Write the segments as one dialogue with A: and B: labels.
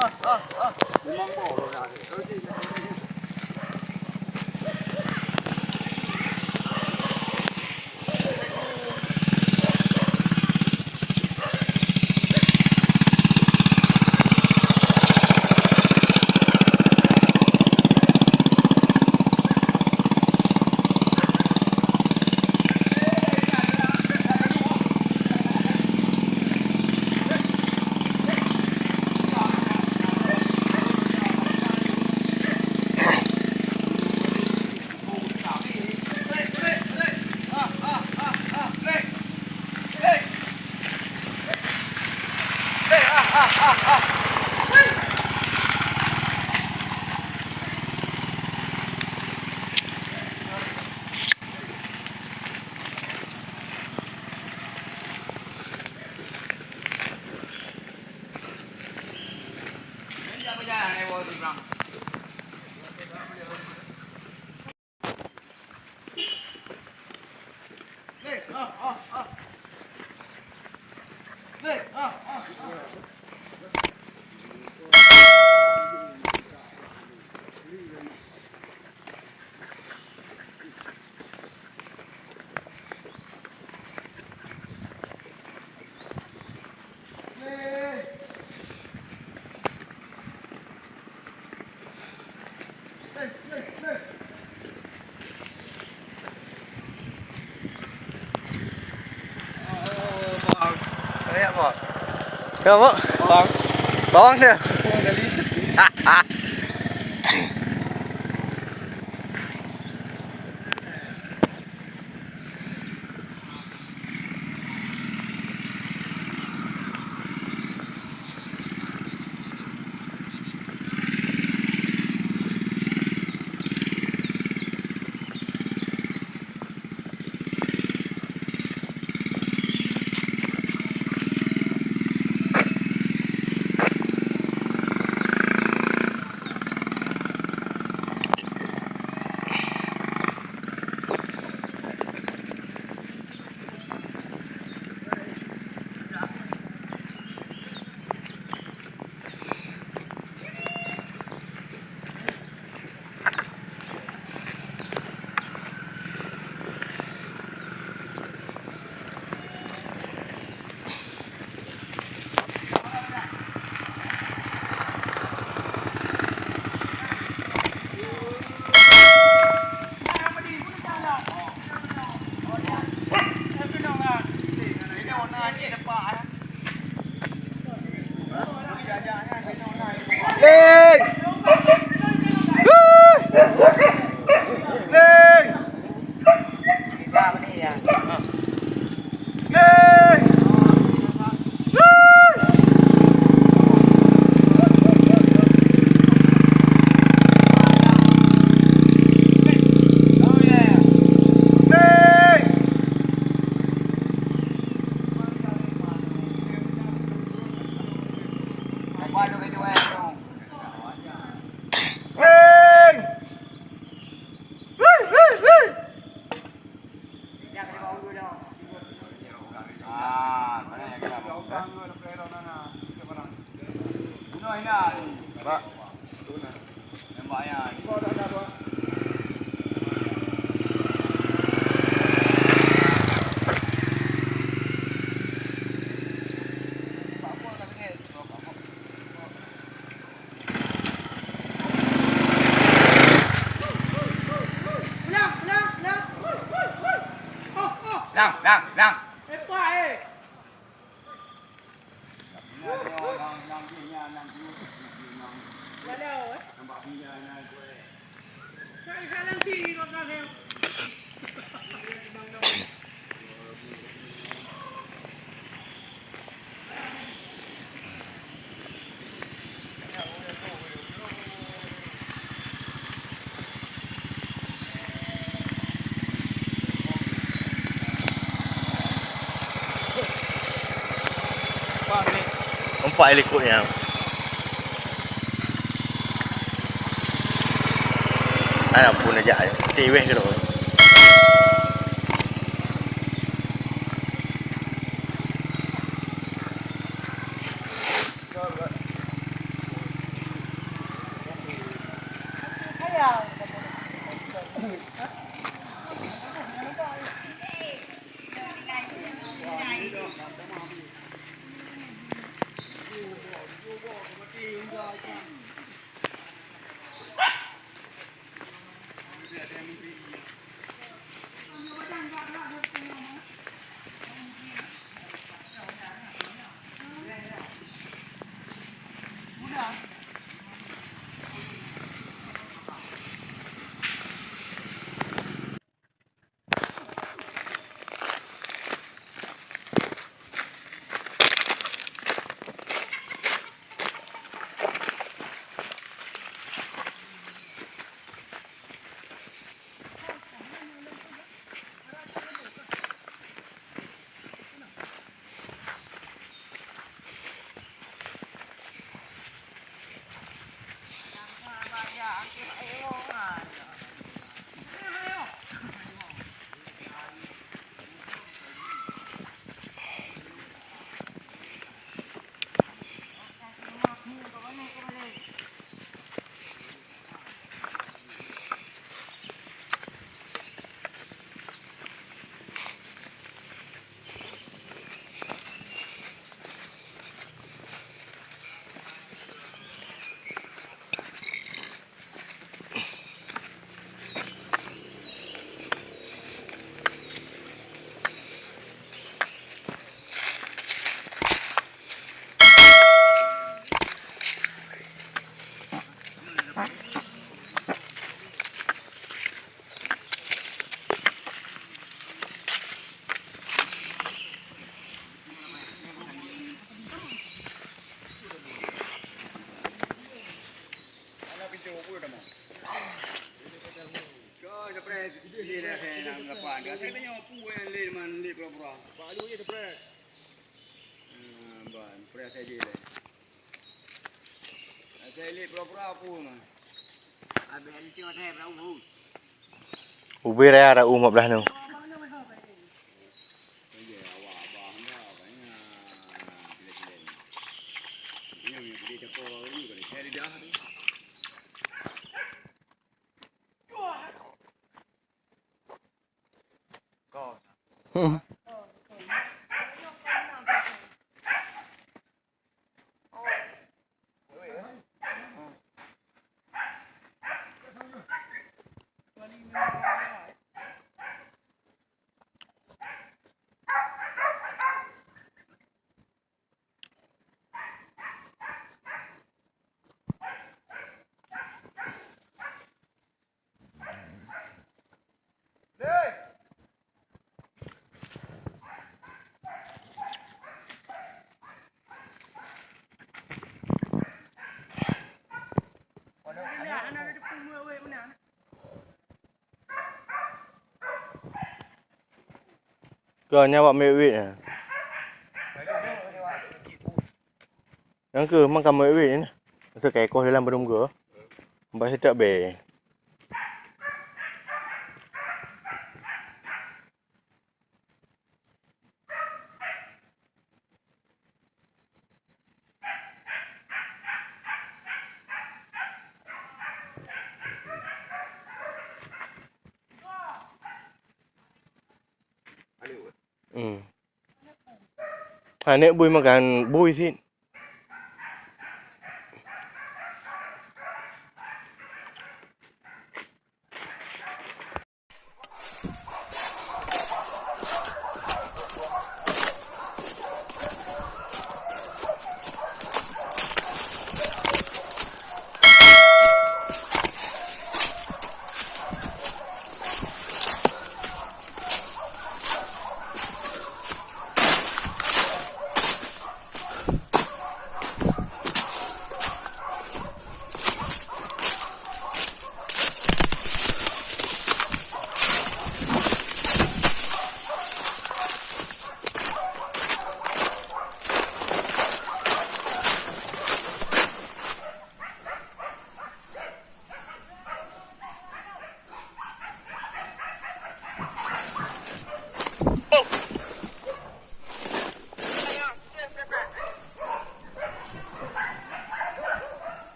A: Memang bodoh dah.
B: Kamu?
A: Bang.
B: Bawang dia. Đang. Nampak helikopternya. Ada pun aja. Teweh ke tu. Ubi raya ada umap dah nu. Ke nyawa mewit ah. Yang ke makan mewit ni. Ke kekor dalam belum ke. Mbak sedap be. Nek bui makan bui sih.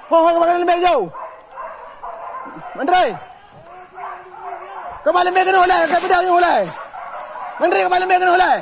A: Kembali lebih jauh. Menteri. Kembali lebih kena ulai, ke pedang ulai. Menteri kembali lebih kena ulai.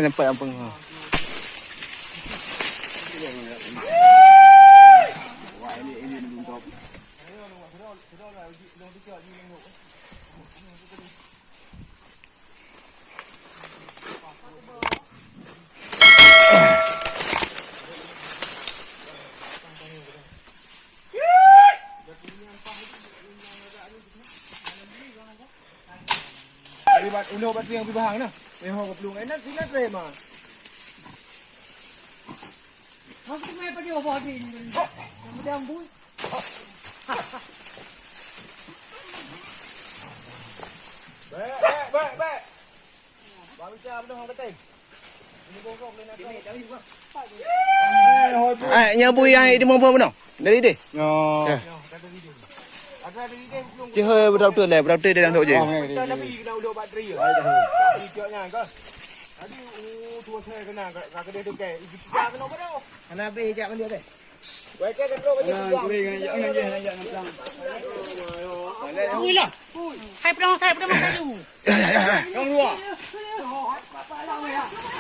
A: sampai ampun. Libat ulo bat yang bibahang na. May ho kaplung ay nan sinat re ma.
C: Aku mai pergi over din. Kemudian bui.
A: Ba. Ba bicara benda hang ketai. Ini bongkok le nak. Ini cari buka. Nyabui yang di mampu benar. Dari dia.
B: No.
A: Ada di dia belum.
B: Chứ hơi berapa tu dia dah je.
A: Kita nabi kena udah bateri ya. Tapi caknya kan. Tadi tua saya kena kat kedai tu ke. Kita kena apa dah? Kena habis jak dia deh. Wei ke kan bro macam tu. Nak pelang.
C: Bui lah. Hai pedang maju.
A: Yang luar.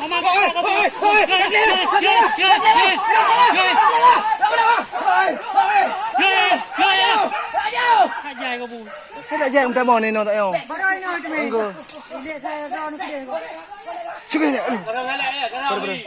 C: Mama. Jai kau bu.
A: Cái đại diện ta bỏ này nó tại không?
C: Barai no tu ni. Dia saya ni dia.
A: Cukup ni.